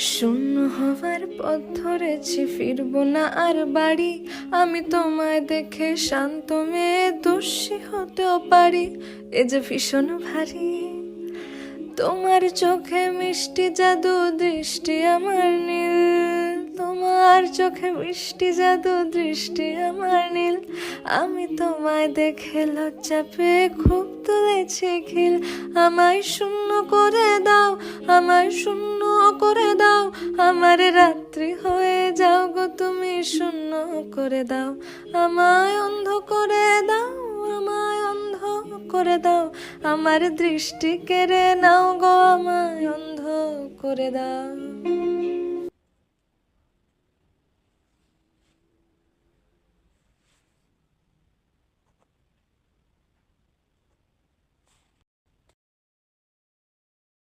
শূন্য হবার পথ ধরেছি, ফিরবো না আর বাড়ি। আমি তোমায় দেখে শান্ত মেয়ে দোষী হতেও পারি, এ যে ভীষণ ভারী। তোমার চোখে মিষ্টি জাদু দৃষ্টি আমার নীল, তোমার চোখে মিষ্টি জাদু দৃষ্টি আমার নীল। আমি তোমায় দেখে লজ্জা পেয়ে খুব তুলেছি খিল। আমায় শূন্য করে দাও, আমায় শূন্য করে দাও, আমার রাত্রি হয়ে যাও গো তুমি শূন্য করে দাও। আমায় অন্ধ করে দাও, আমায় অন্ধ করে দাও, আমার দৃষ্টি কেড়ে নাও গো, আমায় অন্ধ করে দাও।